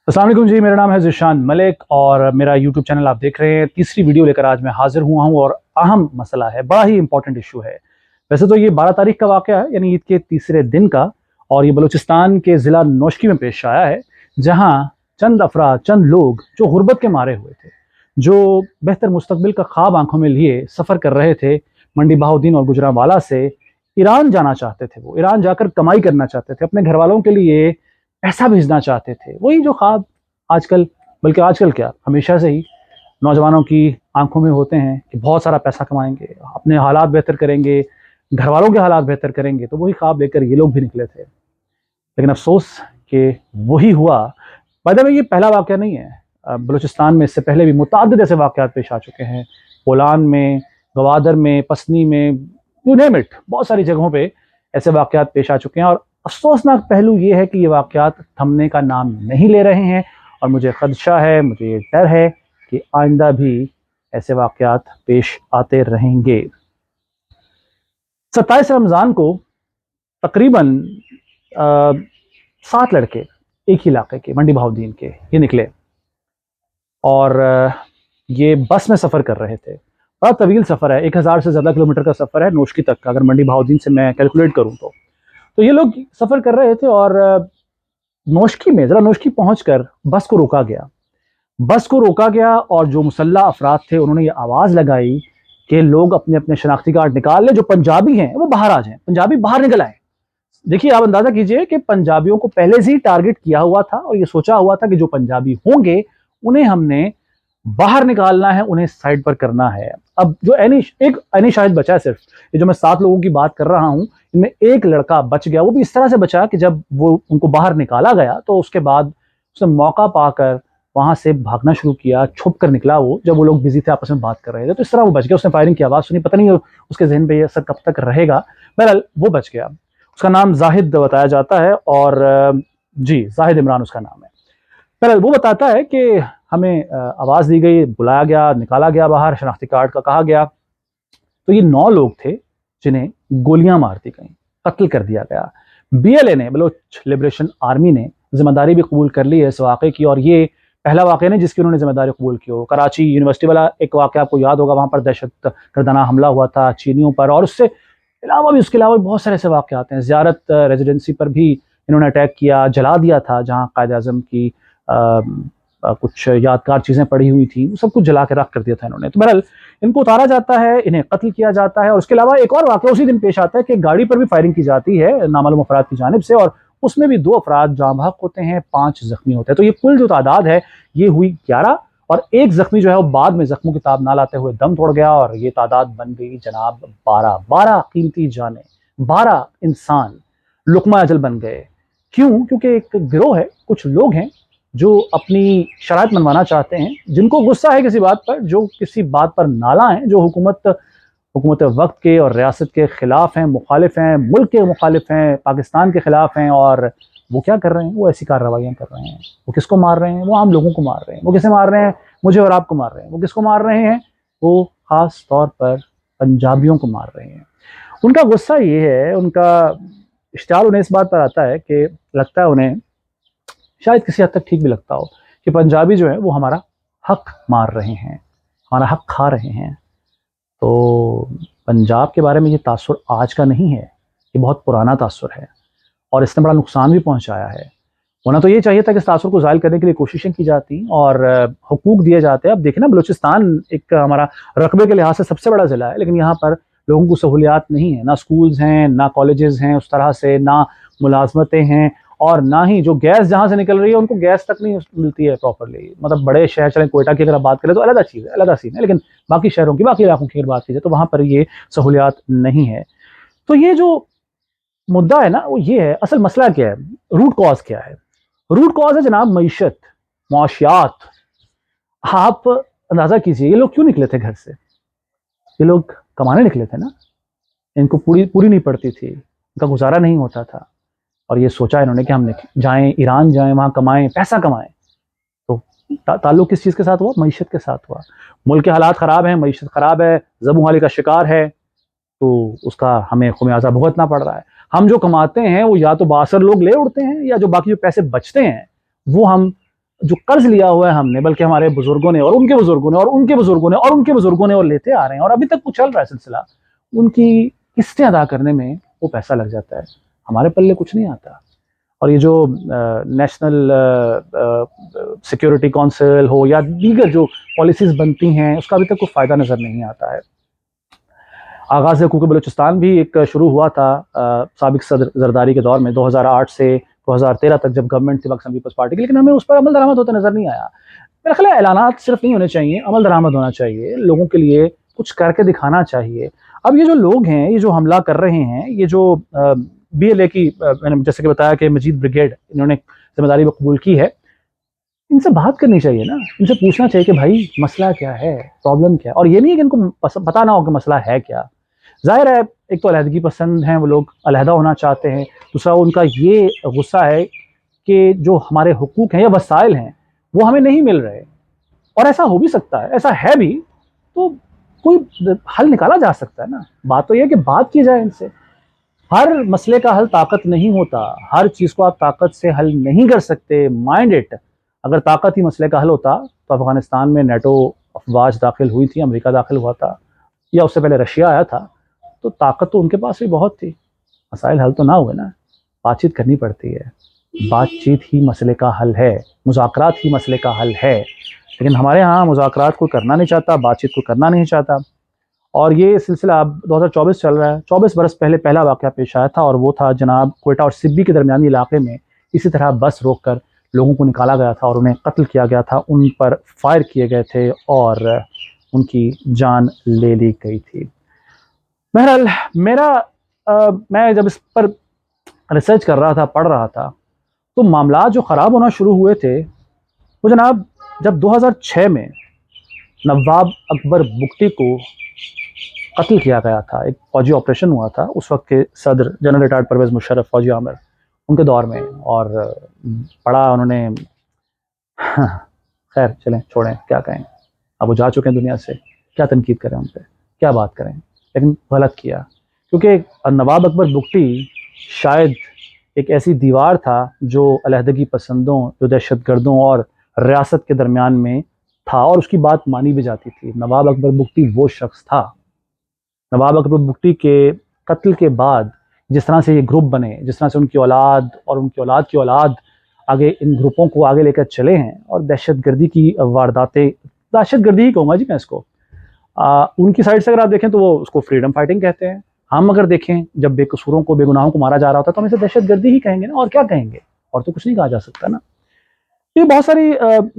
अस्सलाम वालेकुम जी, मेरा नाम है ज़ीशान मलिक और मेरा यूट्यूब चैनल आप देख रहे हैं। तीसरी वीडियो लेकर आज मैं हाज़िर हुआ हूँ और अहम मसला है, बड़ा ही इंपॉर्टेंट इशू है। वैसे तो ये 12 तारीख का वाक़या है, यानी ईद के तीसरे दिन का, और ये बलूचिस्तान के ज़िला नौशकी में पेश आया है, जहाँ चंद अफराद, चंद लोग जो गुर्बत के मारे हुए थे, जो बेहतर मुस्तकबिल का ख्वाब आंखों में लिए सफ़र कर रहे थे मंडी बहाउद्दीन और गुजरांवाला से, ईरान जाना चाहते थे। वो ईरान जाकर कमाई करना चाहते थे, अपने घर वालों के लिए पैसा भेजना चाहते थे। वही जो ख्वाब आजकल, बल्कि आजकल क्या, हमेशा से ही नौजवानों की आंखों में होते हैं कि बहुत सारा पैसा कमाएंगे, अपने हालात बेहतर करेंगे, घर वालों के हालात बेहतर करेंगे। तो वही ख्वाब लेकर ये लोग भी निकले थे, लेकिन अफसोस कि वही हुआ। बाय द वे, ये पहला वाक़या नहीं है। बलूचिस्तान में इससे पहले भी मुतअद्दिद ऐसे वाक़यात पेश आ चुके हैं। बोलान में, गवादर में, पसनी में, यू नेम इट, बहुत सारी जगहों पे ऐसे वाक़यात पेश आ चुके हैं। और अफसोसनाक पहलू ये है कि ये वाक़यात थमने का नाम नहीं ले रहे हैं, और मुझे ख़दशा है, मुझे ये डर है कि आइंदा भी ऐसे वाक़यात पेश आते रहेंगे। 27 रमज़ान को तकरीबन 7 लड़के एक ही इलाके के, मंडी बहाउद्दीन के, ये निकले और ये बस में सफ़र कर रहे थे। बड़ा तवील सफ़र है, 1000 से ज़्यादा किलोमीटर का सफ़र है नौशकी तक का, अगर मंडी बहाउद्दीन से मैं कैलकुलेट करूँ तो ये लोग सफ़र कर रहे थे। और नौशकी में, ज़रा नौशकी पहुंचकर बस को रोका गया। बस को रोका गया और जो मुसल्लह अफराद थे उन्होंने ये आवाज़ लगाई कि लोग अपने अपने शनाख्ती कार्ड निकाल लें, जो पंजाबी हैं वो बाहर आ जाएं, पंजाबी बाहर निकल आए। देखिए, आप अंदाज़ा कीजिए कि पंजाबियों को पहले से ही टारगेट किया हुआ था, और ये सोचा हुआ था कि जो पंजाबी होंगे उन्हें हमने बाहर निकालना है, उन्हें साइड पर करना है। अब जो एक ऐनी शाहिद बचा है सिर्फ, ये जो मैं 7 लोगों की बात कर रहा हूँ, इनमें एक लड़का बच गया। वो भी इस तरह से बचा कि जब वो उनको बाहर निकाला गया तो उसके बाद उसने मौका पाकर वहां से भागना शुरू किया, छुप कर निकला वो, जब वो लोग बिजी थे आपस में बात कर रहे थे। तो इस तरह वो बच गया। उसने फायरिंग की आवाज़ सुनी, पता नहीं उसके जहन पे ये असर कब तक रहेगा। बहरहाल वो बच गया। उसका नाम जाहिद बताया जाता है, और जी, जाहिद इमरान उसका नाम है। बहरहाल वो बताता है कि हमें आवाज़ दी गई, बुलाया गया, निकाला गया बाहर, शनाख्ती कार्ड का कहा गया। तो ये 9 लोग थे जिन्हें गोलियां मार दी गई, कत्ल कर दिया गया। बीएलए ने, बलोच लिबरेशन आर्मी ने, जिम्मेदारी भी कबूल कर ली है इस वाक़े की। और ये पहला वाक़या नहीं जिसकी उन्होंने जिम्मेदारी कबूल की हो। कराची यूनिवर्सिटी वाला एक वाक़या आपको याद होगा, वहाँ पर दहशत गर्दाना हमला हुआ था चीनियों पर, और उससे अलावा भी, उसके अलावा भी बहुत सारे ऐसे वाक़यात हैं। ज़ियारत रेजिडेंसी पर भी इन्होंने अटैक किया, जला दिया था, जहाँ कायद आज़म की कुछ यादगार चीज़ें पड़ी हुई थी, वो सब कुछ जला के राख कर दिया था इन्होंने। तो बहरहाल इनको उतारा जाता है, इन्हें कत्ल किया जाता है। और उसके अलावा एक और वाक़या उसी दिन पेश आता है कि गाड़ी पर भी फायरिंग की जाती है नामालूम अफराद की जानिब से, और उसमें भी 2 अफराद जाँ बहक होते हैं, 5 ज़ख्मी होते हैं। तो ये कुल जो तादाद है ये हुई 11, और एक ज़ख्मी जो है वो बाद में ज़ख्मों की ताब ना लाते हुए दम तोड़ गया, और ये तादाद बन गई जनाब 12। 12 कीमती जानें, 12 इंसान लुक़मा अजल बन गए। क्यों? क्योंकि एक गिरोह है, कुछ लोग हैं जो अपनी शराइत मनवाना चाहते हैं, जिनको गुस्सा है किसी बात पर, जो किसी बात पर नाला हैं, जो हुकूमत वक्त के और रियासत के ख़िलाफ़ हैं, मुखालिफ हैं, मुल्क के मुखालिफ हैं, पाकिस्तान के ख़िलाफ़ हैं। और वो क्या कर रहे हैं? वो ऐसी कार्रवाइयाँ कर रहे हैं। वो किसको मार रहे हैं? वो आम लोगों को मार रहे हैं। वो किसे मार रहे हैं? मुझे और आपको मार रहे हैं। वो किसको मार रहे हैं? वो ख़ास तौर पर पंजाबियों को मार रहे हैं। उनका गुस्सा ये है, उनका इश्तिहाल उन्हें इस बात पर आता है कि लगता है उन्हें, शायद किसी हद तक ठीक भी लगता हो, कि पंजाबी जो है वो हमारा हक मार रहे हैं, हमारा हक खा रहे हैं। तो पंजाब के बारे में ये तासुर आज का नहीं है, ये बहुत पुराना तासुर है, और इसने बड़ा नुकसान भी पहुंचाया है। होना तो ये चाहिए था कि इस तासुर को ज़ायल करने के लिए कोशिशें की जाती और हुकूक दिए जाते। अब देखें ना, बलूचिस्तान एक हमारा रकबे के लिहाज से सबसे बड़ा ज़िला है, लेकिन यहाँ पर लोगों को सहूलियात नहीं है, ना स्कूल्स हैं, ना कॉलेजेस हैं उस तरह से, ना मुलाजमतें हैं, और ना ही जो गैस जहाँ से निकल रही है उनको गैस तक नहीं मिलती है प्रॉपरली। मतलब बड़े शहर, चलें कोयटा की अगर आप बात करें तो अलग चीज़ है, अलग सीन है, लेकिन बाकी शहरों की, बाकी इलाकों की अगर बात कीजिए तो वहाँ पर ये सहूलियात नहीं है। तो ये जो मुद्दा है ना, वो ये है, असल मसला क्या है, रूट कॉज क्या है? रूट कॉज है जनाब मईशत, मुआशियात। आप अंदाजा कीजिए, ये लोग क्यों निकले थे घर से? ये लोग कमाने निकले थे ना, इनको पूरी पूरी नहीं पड़ती थी, इनका गुजारा नहीं होता था, और ये सोचा इन्होंने कि हम जाएं, ईरान जाएं, वहाँ कमाएं, पैसा कमाएं। तो ताल्लुक किस चीज़ के साथ हुआ? मईशत के साथ हुआ। मुल्क के हालात ख़राब हैं, मईशत ख़राब है, ज़बूहाली का शिकार है, तो उसका हमें खुमियाजा भुगतना पड़ रहा है। हम जो कमाते हैं वो या तो बासर लोग ले उड़ते हैं, या जो बाकी जो पैसे बचते हैं वो हम जो कर्ज लिया हुआ है हमने, बल्कि हमारे बुजुर्गों ने और उनके बुजुर्गों ने और उनके बुजुर्गों ने और उनके बुजुर्गों ने और लेते आ रहे हैं और अभी तक वो चल रहा है सिलसिला, उनकी किस्तें अदा करने में वो पैसा लग जाता है, हमारे पल्ले कुछ नहीं आता। और ये जो नेशनल सिक्योरिटी काउंसिल हो या दीगर जो पॉलिसीज़ बनती हैं, उसका अभी तक कोई फ़ायदा नज़र नहीं आता है। आगाज़ हुकूक बलूचिस्तान भी एक शुरू हुआ था साबिक सदर जरदारी के दौर में 2008 से 2013 तक जब गवर्नमेंट थी पाकिस्तान पीपल्स पार्टी की, लेकिन हमें उस पर अमल दरामद होता नज़र नहीं आया। मेरा ख्याल है ऐलानात सिर्फ नहीं होने चाहिए, अमल दरामद होना चाहिए, लोगों के लिए कुछ करके दिखाना चाहिए। अब ये जो लोग हैं, ये जो हमला कर रहे हैं, ये जो BLA की मैंने जैसे कि बताया कि मजीद ब्रिगेड इन्होंने जिम्मेदारी कबूल की है, इनसे बात करनी चाहिए ना, इनसे पूछना चाहिए कि भाई मसला क्या है, प्रॉब्लम क्या है। और ये नहीं है कि इनको पता ना हो कि मसला है क्या। जाहिर है एक तो अलहदगी पसंद हैं वो लोग, अलहदा होना चाहते हैं, दूसरा उनका ये गुस्सा है कि जो हमारे हुकूक हैं या वसाइल हैं वो हमें नहीं मिल रहे। और ऐसा हो भी सकता है, ऐसा है भी, तो कोई हल निकाला जा सकता है ना। बात तो यह है कि बात की जाए इनसे। हर मसले का हल ताकत नहीं होता, हर चीज़ को आप ताकत से हल नहीं कर सकते, माइंड इट। अगर ताकत ही मसले का हल होता तो अफगानिस्तान में नेटो अफवाज दाखिल हुई थी, अमेरिका दाखिल हुआ था, या उससे पहले रशिया आया था, तो ताकत तो उनके पास भी बहुत थी, मसाइल हल तो ना हुए ना। बातचीत करनी पड़ती है, बातचीत ही मसले का हल है, मुज़ाकरात ही मसले का हल है। लेकिन हमारे यहाँ मुज़ाकरात को करना नहीं चाहता, बातचीत को करना नहीं चाहता। और ये सिलसिला अब 2024 चल रहा है। 24 बरस पहले पहला वाक़या पेश आया था और वो था जनाब क्वेटा और सिब्बी के दरमियानी इलाके में इसी तरह बस रोक कर लोगों को निकाला गया था और उन्हें कत्ल किया गया था, उन पर फायर किए गए थे और उनकी जान ले ली गई थी। बहरहाल मैं जब इस पर रिसर्च कर रहा था, पढ़ रहा था, तो मामला जो ख़राब होना शुरू हुए थे वो जनाब जब 2006 में नवाब अकबर बुगटी को कत्ल किया गया था, एक फौजी ऑपरेशन हुआ था उस वक्त के सदर जनरल रिटायर्ड परवेज़ मुशर्रफ, फौजी आमिर, उनके दौर में। और बड़ा उन्होंने खैर चलें छोड़ें, क्या कहें, अब वो जा चुके हैं दुनिया से, क्या तनकीद करें उन पर, क्या बात करें, लेकिन गलत किया। क्योंकि नवाब अकबर बुगटी शायद एक ऐसी दीवार था जो अलहदगी पसंदों, जो दहशत गर्दों और रियासत के दरमियान में था, और उसकी बात मानी भी जाती थी। नवाब अकबर बुगटी वो शख्स था। नवाब अकबर बुगटी के कत्ल के बाद जिस तरह से ये ग्रुप बने, जिस तरह से उनकी औलाद और उनकी औलाद की औलाद आगे इन ग्रुपों को आगे लेकर चले हैं और दहशत गर्दी की वारदातें, दहशत गर्दी ही कहूँगा जी मैं इसको, उनकी साइड से अगर आप देखें तो वो उसको फ्रीडम फाइटिंग कहते हैं। हम अगर देखें जब बेकसूरों को, बेगुनाहों को मारा जा रहा होता है तो हम इसे दहशत गर्दी ही कहेंगे ना, और क्या कहेंगे, और तो कुछ नहीं कहा जा सकता ना। ये बहुत सारी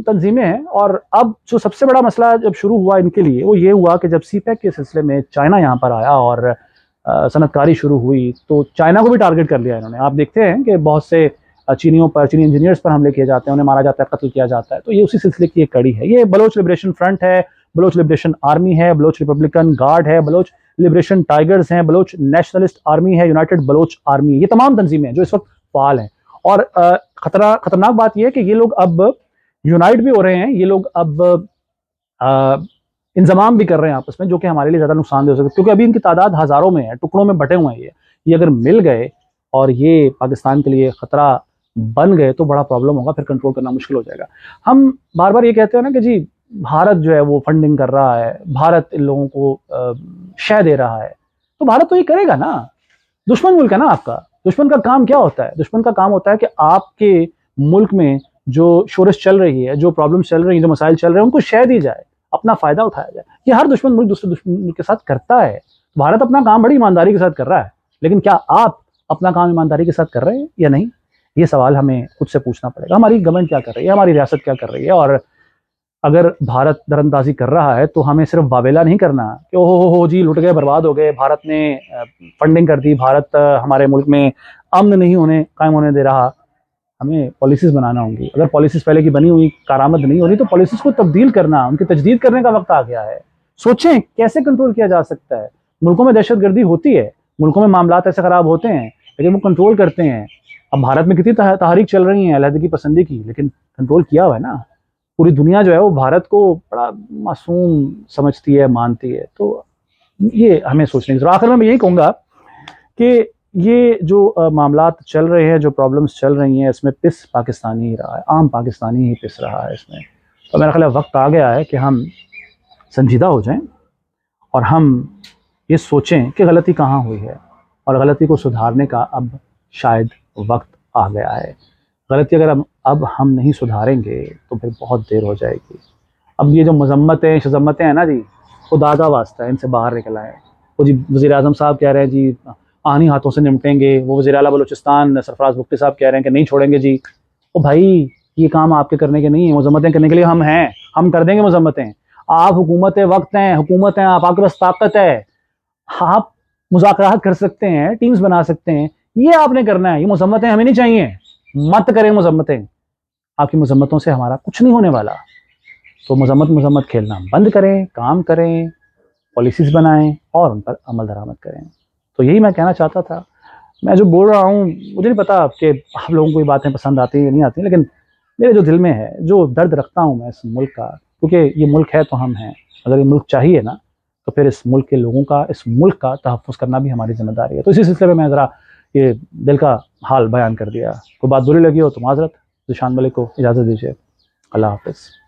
तंजीमें हैं। और अब जो सबसे बड़ा मसला जब शुरू हुआ इनके लिए वो ये हुआ कि जब CPEC के सिलसिले में चाइना यहाँ पर आया और सनतकारी शुरू हुई तो चाइना को भी टारगेट कर लिया इन्होंने। आप देखते हैं कि बहुत से चीनियों पर, चीनी इंजीनियर्स पर हमले किए जाते हैं, उन्हें मारा जाता है, कत्ल किया जाता है। तो ये उसी सिलसिले की एक कड़ी है। ये बलोच लिबरेशन फ्रंट है, बलोच लिबरेशन आर्मी है, बलोच रिपब्लिकन गार्ड है, बलोच लिबरेशन टाइगर्स हैं, बलोच नेशनलिस्ट आर्मी है, यूनाइटेड बलोच आर्मी, ये तमाम तंजीमें हैं जो इस वक्त फाल हैं। और खतरनाक बात यह है कि ये लोग अब यूनाइट भी हो रहे हैं, ये लोग अब इंजमाम भी कर रहे हैं आपस में, जो कि हमारे लिए ज़्यादा नुकसानदेह हो सकता है, क्योंकि अभी इनकी तादाद हज़ारों में है, टुकड़ों में बटे हुए हैं। ये अगर मिल गए और ये पाकिस्तान के लिए ख़तरा बन गए तो बड़ा प्रॉब्लम होगा, फिर कंट्रोल करना मुश्किल हो जाएगा। हम बार बार ये कहते हैं ना कि जी भारत जो है वो फंडिंग कर रहा है, भारत इन लोगों को शय दे रहा है, तो भारत तो ये करेगा ना, दुश्मन मुल्क है ना आपका। दुश्मन का काम क्या होता है? दुश्मन का काम होता है कि आपके मुल्क में जो शोरश चल रही है, जो प्रॉब्लम चल रही है, जो मसाइल चल रहे हैं, उनको शय दी जाए, अपना फ़ायदा उठाया जाए। ये हर दुश्मन मुल्क दूसरे दुश्मन मुल्क के साथ करता है। भारत अपना काम बड़ी ईमानदारी के साथ कर रहा है, लेकिन क्या आप अपना काम ईमानदारी के साथ कर रहे हैं या नहीं? ये सवाल हमें खुद से पूछना पड़ेगा। हमारी गवर्नमेंट क्या कर रही है, हमारी रियासत क्या कर रही है? और अगर भारत दरअंदाजी कर रहा है तो हमें सिर्फ वावेला नहीं करना कि ओहो हो जी लुट गए, बर्बाद हो गए, भारत ने फंडिंग कर दी, भारत हमारे मुल्क में अमन नहीं कायम होने दे रहा। हमें पॉलिसीज़ बनाना होंगी। अगर पॉलिसीज़ पहले की बनी हुई कारामद नहीं हो रही तो पॉलिसीज़ को तब्दील करना, उनकी तजदीद करने का वक्त आ गया है। सोचें कैसे कंट्रोल किया जा सकता है। मुल्कों में दहशत गर्दी होती है, मुल्कों में मामलात ऐसे ख़राब होते हैं, लेकिन वो कंट्रोल करते हैं। अब भारत में कितनी तहरीक चल रही है अलहदगी पसंदी की, लेकिन कंट्रोल किया हुआ है ना। पूरी दुनिया जो है वो भारत को बड़ा मासूम समझती है, मानती है। तो ये हमें सोचने की ज़रूरत। आखिर में मैं यही कहूँगा कि یہ جو معاملات چل رہے ہیں، جو پرابلمس چل رہی ہیں، اس میں پس پاکستانی ہی رہا ہے، عام پاکستانی ہی پس رہا ہے اس میں. تو میرا خیال ہے وقت آ گیا ہے کہ ہم سنجیدہ ہو جائیں اور ہم یہ سوچیں کہ غلطی کہاں ہوئی ہے، اور غلطی کو سدھارنے کا اب شاید وقت آ گیا ہے. غلطی اگر اب ہم نہیں سدھاریں گے تو پھر بہت دیر ہو جائے گی. اب یہ جو مذمتیں شذمتیں ہیں نا جی، خدا کا واسطہ ہے ان سے باہر نکل آئیں. وہ جی وزیر اعظم صاحب کہہ رہے ہیں جی آہنی ہاتھوں سے نمٹیں گے، وہ وزیر اعلیٰ بلوچستان سرفراز بگٹی صاحب کہہ رہے ہیں کہ نہیں چھوڑیں گے جی. او بھائی یہ کام آپ کے کرنے کے نہیں ہیں، مذمتیں کرنے کے لیے ہم ہیں، ہم کر دیں گے مذمتیں. آپ حکومت وقت ہیں، حکومت ہیں، آپ کے پاس طاقت ہے، آپ مذاکرات کر سکتے ہیں، ٹیمز بنا سکتے ہیں. یہ آپ نے کرنا ہے. یہ مذمتیں ہمیں نہیں چاہیے، مت کریں مذمتیں. آپ کی مذمتوں سے ہمارا کچھ نہیں ہونے والا. تو مذمت کھیلنا بند کریں، کام کریں، پالیسیز بنائیں اور ان پر عمل درآمد کریں. تو یہی میں کہنا چاہتا تھا. میں جو بول رہا ہوں مجھے نہیں پتا کہ آپ لوگوں کو یہ باتیں پسند آتی ہیں یا نہیں آتی، لیکن میرے جو دل میں ہے، جو درد رکھتا ہوں میں اس ملک کا، کیونکہ یہ ملک ہے تو ہم ہیں. اگر یہ ملک چاہیے نا تو پھر اس ملک کے لوگوں کا، اس ملک کا تحفظ کرنا بھی ہماری ذمہ داری ہے. تو اسی سلسلے میں ذرا یہ دل کا حال بیان کر دیا. کوئی بات بری لگی ہو تو معذرت. ذیشان ملک کو اجازت دیجیے. اللہ حافظ.